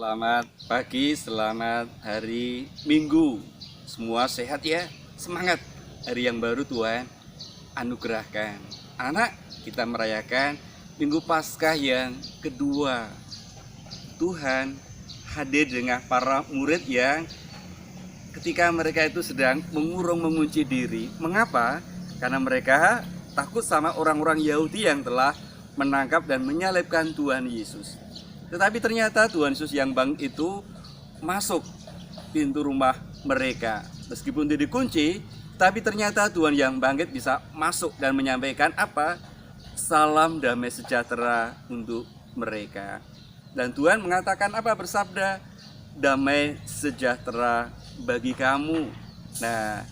Selamat pagi, selamat hari Minggu. Semua sehat ya, semangat. Hari yang baru Tuhan anugerahkan. Anak, kita merayakan Minggu Paskah yang kedua. Tuhan hadir dengan para murid yang ketika mereka itu sedang mengurung mengunci diri. Mengapa? Karena mereka takut sama orang-orang Yahudi yang telah menangkap dan menyalibkan Tuhan Yesus. Tetapi ternyata Tuhan Yesus yang bangkit itu masuk pintu rumah mereka. Meskipun tidak dikunci, tapi ternyata Tuhan yang bangkit bisa masuk dan menyampaikan apa? Salam damai sejahtera untuk mereka. Dan Tuhan mengatakan apa? Bersabda, damai sejahtera bagi kamu. Nah,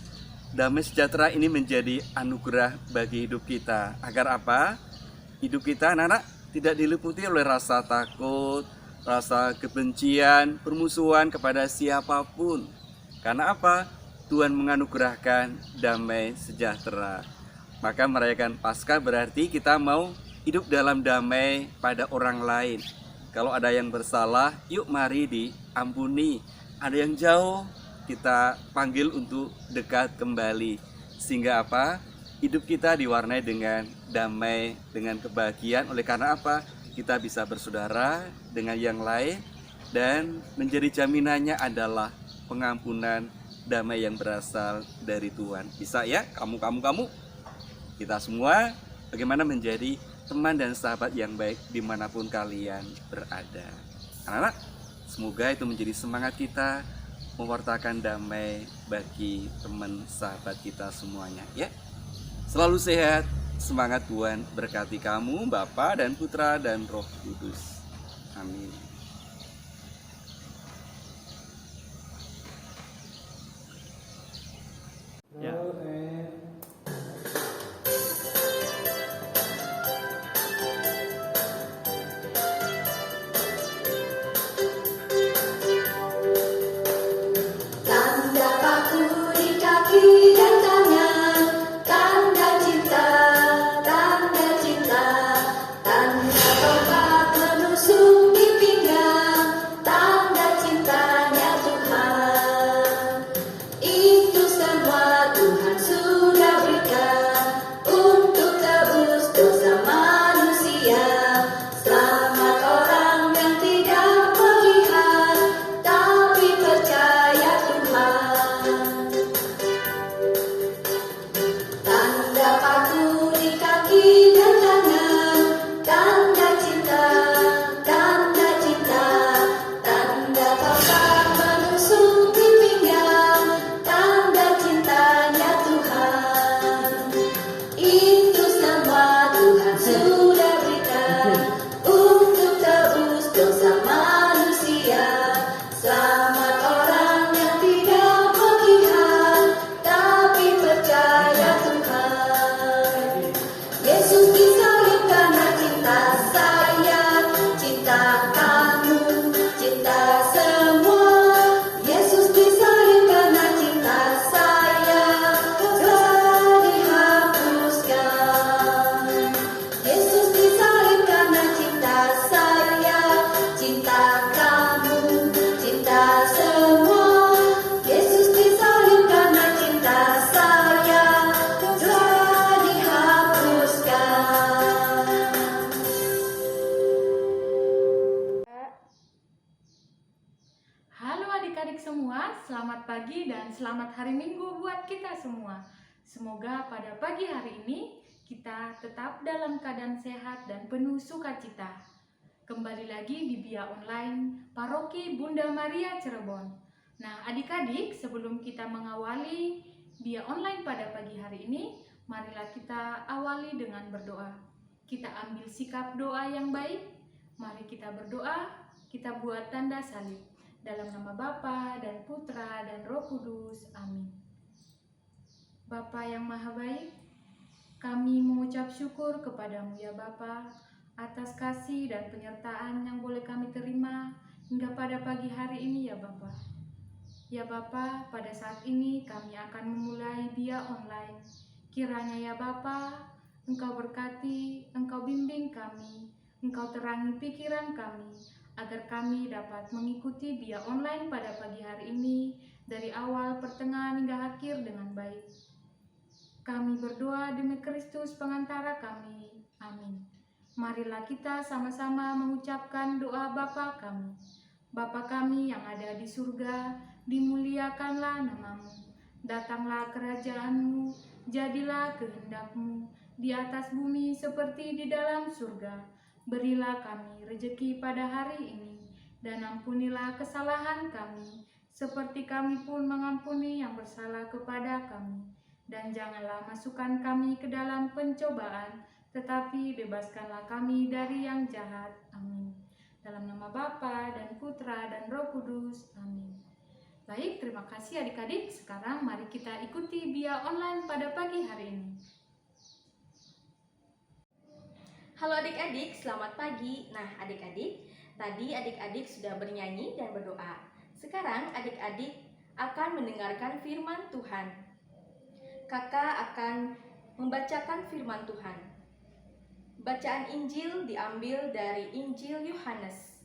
damai sejahtera ini menjadi anugerah bagi hidup kita. Agar apa? Hidup kita anak-anak tidak diliputi oleh rasa takut, rasa kebencian, permusuhan kepada siapapun. Karena apa? Tuhan menganugerahkan damai sejahtera. Maka merayakan Paskah berarti kita mau hidup dalam damai pada orang lain. Kalau ada yang bersalah, yuk mari diampuni. Ada yang jauh, kita panggil untuk dekat kembali. Sehingga apa? Hidup kita diwarnai dengan damai, dengan kebahagiaan. Oleh karena apa? Kita bisa bersaudara dengan yang lain. Dan menjadi jaminannya adalah pengampunan damai yang berasal dari Tuhan. Bisa ya? Kamu. Kita semua bagaimana menjadi teman dan sahabat yang baik dimanapun kalian berada. Anak-anak, semoga itu menjadi semangat kita mewartakan damai bagi teman sahabat kita semuanya ya. Selalu sehat, semangat Tuhan berkati kamu, Bapa dan Putra dan Roh Kudus. Amin. Ya. Tanda paku di kaki dan tangan, tanda cinta, tanda cinta, tanda tombak menusuk di pinggang, tanda cintanya Tuhan. Itu semua Tuhan sudah berikan untuk tebus dosa manusia. Selamat orang yang tidak melihat tapi percaya Tuhan. Tanda paku di kaki dan tangan, tanda cinta, tanda cinta, tanda tombak menusuk di pinggang, tanda cintanya Tuhan. Itu semua Tuhan sudah berikan untuk tebus dosa manusia. Selamat orang yang tidak melihat tapi percaya Tuhan. Yesus disalib karena cinta saya, cinta kamu, cinta semua. Yesus disalib karena cinta saya, telah dihapuskan. Yesus disalib karena cinta saya, cinta kamu, cinta semua. Yesus disalib karena cinta saya, telah dihapuskan. Halo adik-adik semua, selamat pagi dan selamat hari Minggu buat kita semua. Semoga pada pagi hari ini kita tetap dalam keadaan sehat dan penuh sukacita. Kembali lagi di Bia Online Paroki Bunda Maria Cirebon. Nah adik-adik, sebelum kita mengawali Bia Online pada pagi hari ini, marilah kita awali dengan berdoa. Kita ambil sikap doa yang baik. Mari kita berdoa, kita buat tanda salib. Dalam nama Bapa dan Putra dan Roh Kudus. Amin. Bapa yang Maha Baik, kami mengucap syukur kepadamu ya Bapa atas kasih dan penyertaan yang boleh kami terima hingga pada pagi hari ini ya Bapa. Ya Bapa, pada saat ini kami akan memulai Bia Online. Kiranya ya Bapa, Engkau berkati, Engkau bimbing kami, Engkau terangi pikiran kami, agar kami dapat mengikuti via online pada pagi hari ini dari awal, pertengahan hingga akhir dengan baik. Kami berdoa demi Kristus pengantara kami. Amin. Marilah kita sama-sama mengucapkan doa Bapa kami. Bapa kami yang ada di surga, dimuliakanlah namamu. Datanglah kerajaanmu, jadilah kehendak-Mu di atas bumi seperti di dalam surga. Berilah kami rejeki pada hari ini, dan ampunilah kesalahan kami, seperti kami pun mengampuni yang bersalah kepada kami. Dan janganlah masukkan kami ke dalam pencobaan, tetapi bebaskanlah kami dari yang jahat. Amin. Dalam nama Bapa dan Putra dan Roh Kudus. Amin. Baik, terima kasih adik-adik. Sekarang mari kita ikuti via online pada pagi hari ini. Halo adik-adik, selamat pagi. Nah adik-adik, tadi adik-adik sudah bernyanyi dan berdoa. Sekarang adik-adik akan mendengarkan firman Tuhan. Kakak akan membacakan firman Tuhan. Bacaan Injil diambil dari Injil Yohanes.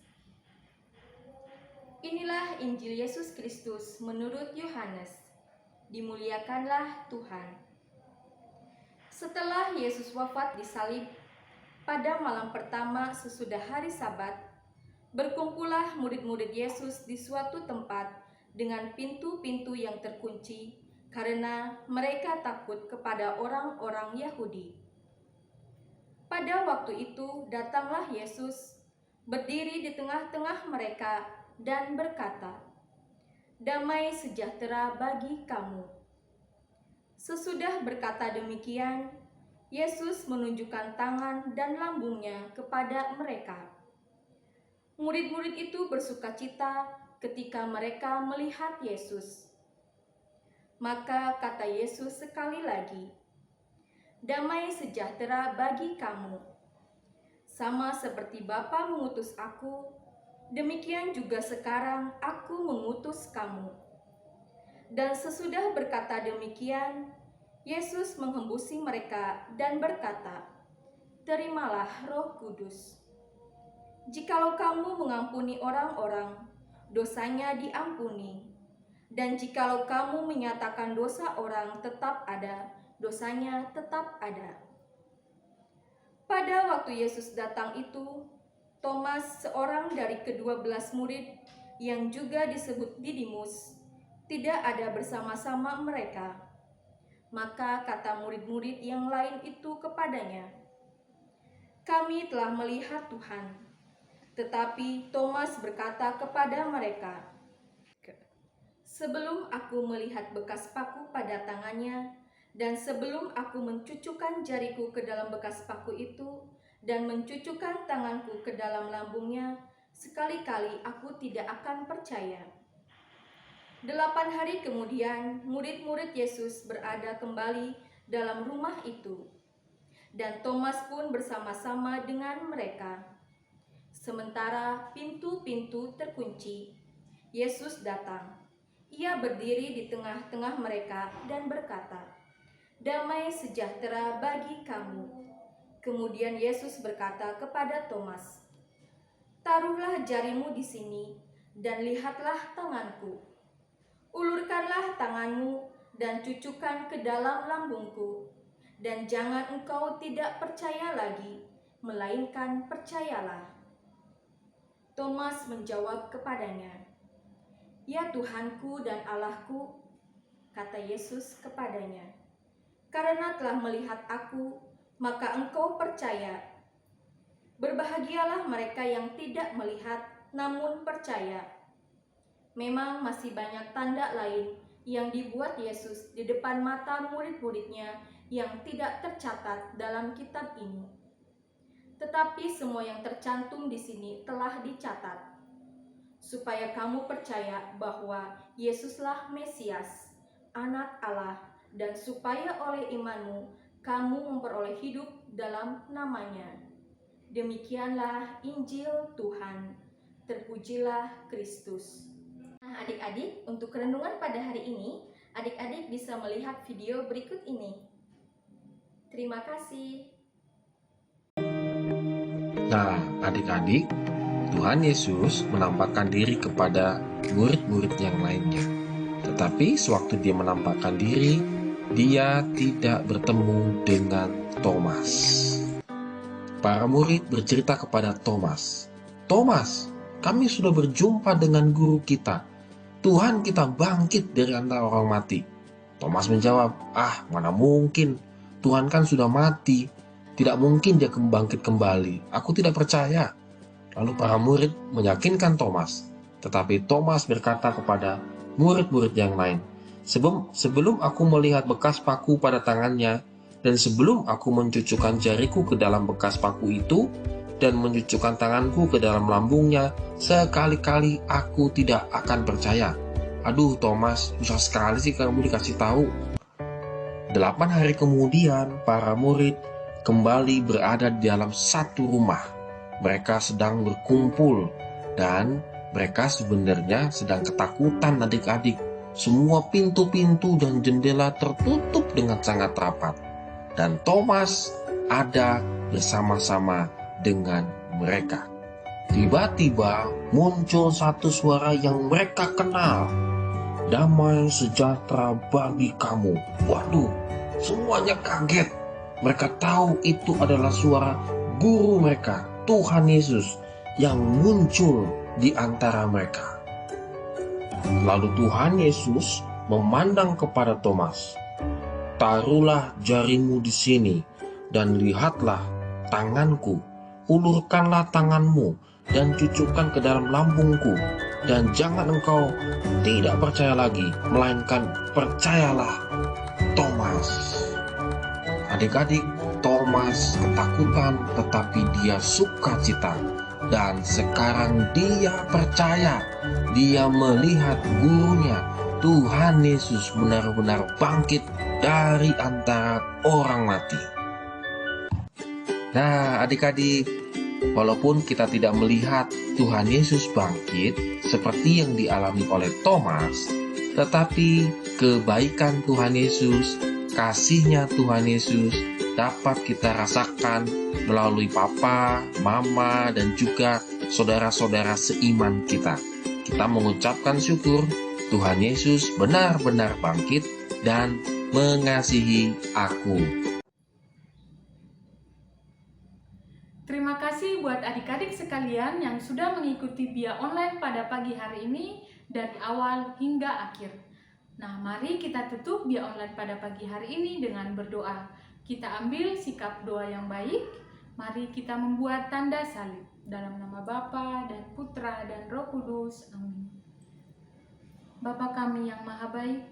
Inilah Injil Yesus Kristus menurut Yohanes. Dimuliakanlah Tuhan. Setelah Yesus wafat disalib, pada malam pertama sesudah hari Sabat, berkumpullah murid-murid Yesus di suatu tempat dengan pintu-pintu yang terkunci karena mereka takut kepada orang-orang Yahudi. Pada waktu itu datanglah Yesus, berdiri di tengah-tengah mereka dan berkata, "Damai sejahtera bagi kamu." Sesudah berkata demikian, Yesus menunjukkan tangan dan lambungnya kepada mereka. Murid-murid itu bersukacita ketika mereka melihat Yesus. Maka kata Yesus sekali lagi, "Damai sejahtera bagi kamu. Sama seperti Bapa mengutus aku, demikian juga sekarang aku mengutus kamu." Dan sesudah berkata demikian, Yesus menghembusi mereka dan berkata, "Terimalah Roh Kudus. Jikalau kamu mengampuni orang-orang, dosanya diampuni. Dan jikalau kamu menyatakan dosa orang tetap ada, dosanya tetap ada." Pada waktu Yesus datang itu, Thomas, seorang dari ke-12 murid yang juga disebut Didimus, tidak ada bersama-sama mereka. Maka kata murid-murid yang lain itu kepadanya, "Kami telah melihat Tuhan." Tetapi Thomas berkata kepada mereka, "Sebelum aku melihat bekas paku pada tangannya, dan sebelum aku mencucukkan jariku ke dalam bekas paku itu, dan mencucukkan tanganku ke dalam lambungnya, sekali-kali aku tidak akan percaya." 8 hari kemudian, murid-murid Yesus berada kembali dalam rumah itu, dan Thomas pun bersama-sama dengan mereka. Sementara pintu-pintu terkunci, Yesus datang. Ia berdiri di tengah-tengah mereka dan berkata, "Damai sejahtera bagi kamu." Kemudian Yesus berkata kepada Thomas, "Taruhlah jarimu di sini, dan lihatlah tanganku. Ulurkanlah tanganmu dan cucukkan ke dalam lambungku, dan jangan engkau tidak percaya lagi, melainkan percayalah." Thomas menjawab kepadanya, "Ya Tuhanku dan Allahku," kata Yesus kepadanya. "Karena telah melihat aku, maka engkau percaya. Berbahagialah mereka yang tidak melihat, namun percaya." Memang masih banyak tanda lain yang dibuat Yesus di depan mata murid-muridnya yang tidak tercatat dalam kitab ini. Tetapi semua yang tercantum di sini telah dicatat, supaya kamu percaya bahwa Yesuslah Mesias, Anak Allah, dan supaya oleh imanmu kamu memperoleh hidup dalam namanya. Demikianlah Injil Tuhan. Terpujilah Kristus. Nah adik-adik, untuk renungan pada hari ini, adik-adik bisa melihat video berikut ini. Terima kasih. Nah, adik-adik, Tuhan Yesus menampakkan diri kepada murid-murid yang lainnya. Tetapi sewaktu dia menampakkan diri, dia tidak bertemu dengan Thomas. Para murid bercerita kepada Thomas, "Thomas, kami sudah berjumpa dengan guru kita. Tuhan kita bangkit dari antara orang mati." Thomas menjawab, "Mana mungkin, Tuhan kan sudah mati. Tidak mungkin dia bangkit kembali. Aku tidak percaya." Lalu para murid meyakinkan Thomas. Tetapi Thomas berkata kepada murid-murid yang lain, Sebelum aku melihat bekas paku pada tangannya, dan sebelum aku mencucukkan jariku ke dalam bekas paku itu, dan mencucukkan tanganku ke dalam lambungnya, sekali-kali aku tidak akan percaya." Aduh Thomas, susah sekali sih kamu dikasih tahu. 8 hari kemudian, para murid kembali berada di dalam satu rumah. Mereka sedang berkumpul, dan mereka sebenarnya sedang ketakutan adik-adik. Semua pintu-pintu dan jendela tertutup dengan sangat rapat. Dan Thomas ada bersama-sama dengan mereka. Tiba-tiba muncul satu suara yang mereka kenal. "Damai sejahtera bagi kamu." Waduh, semuanya kaget. Mereka tahu itu adalah suara guru mereka, Tuhan Yesus, yang muncul di antara mereka. Lalu Tuhan Yesus memandang kepada Thomas, "Taruhlah jarimu di sini, dan lihatlah tanganku. Ulurkanlah tanganmu, dan cucukkan ke dalam lambungku. Dan jangan engkau tidak percaya lagi, melainkan percayalah." Thomas. Adik-adik, Thomas ketakutan, tetapi dia sukacita. Dan sekarang dia percaya. Dia melihat gurunya, Tuhan Yesus, benar-benar bangkit dari antara orang mati. Nah, adik-adik, walaupun kita tidak melihat Tuhan Yesus bangkit seperti yang dialami oleh Thomas, tetapi kebaikan Tuhan Yesus, kasihnya Tuhan Yesus dapat kita rasakan melalui papa, mama, dan juga saudara-saudara seiman kita. Kita mengucapkan syukur Tuhan Yesus benar-benar bangkit dan mengasihi aku. Terima kasih buat adik-adik sekalian yang sudah mengikuti Bia Online pada pagi hari ini dari awal hingga akhir. Nah, mari kita tutup Bia Online pada pagi hari ini dengan berdoa. Kita ambil sikap doa yang baik. Mari kita membuat tanda salib. Dalam nama Bapa dan Putra dan Roh Kudus. Amin. Bapa kami yang maha baik,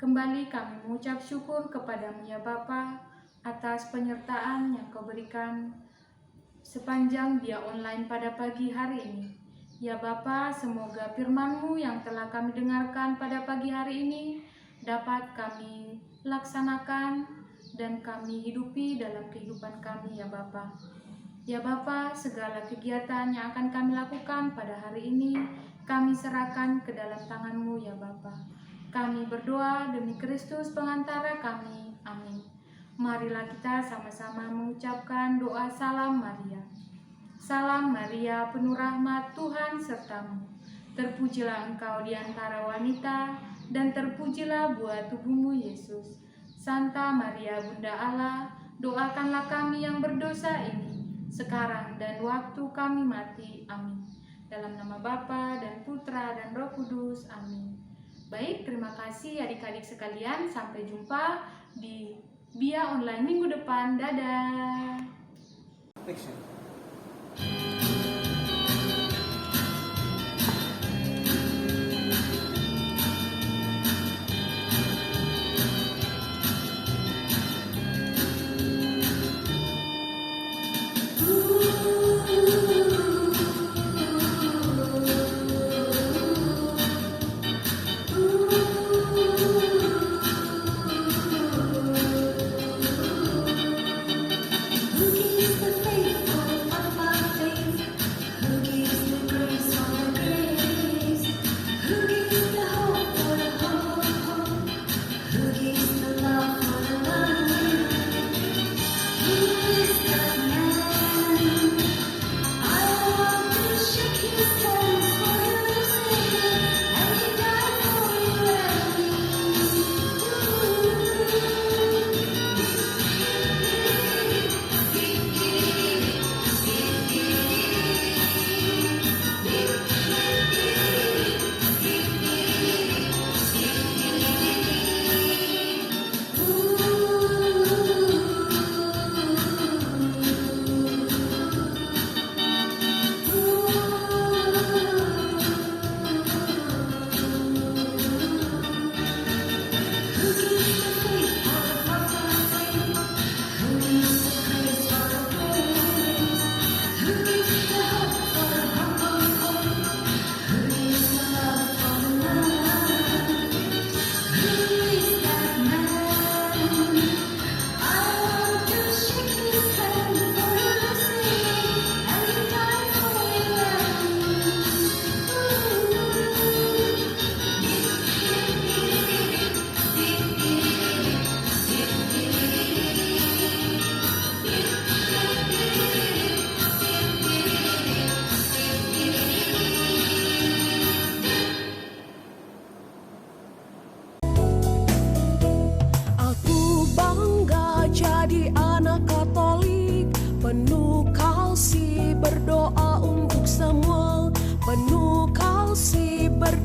kembali kami mengucap syukur kepadamu ya Bapa atas penyertaan yang kau berikan sepanjang Bia Online pada pagi hari ini. Ya Bapa, semoga firman-Mu yang telah kami dengarkan pada pagi hari ini dapat kami laksanakan dan kami hidupi dalam kehidupan kami ya Bapa. Ya Bapa, segala kegiatan yang akan kami lakukan pada hari ini kami serahkan ke dalam tangan-Mu ya Bapa. Kami berdoa demi Kristus pengantara kami. Amin. Marilah kita sama-sama mengucapkan doa salam Maria. Salam Maria, penuh rahmat, Tuhan sertamu. Terpujilah engkau di antara wanita, dan terpujilah buah tubuhmu Yesus. Santa Maria Bunda Allah, doakanlah kami yang berdosa ini, sekarang dan waktu kami mati. Amin. Dalam nama Bapa dan Putra dan Roh Kudus. Amin. Baik, terima kasih adik-adik sekalian. Sampai jumpa di Bia Online minggu depan. Dadah.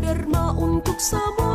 derma untuk semua.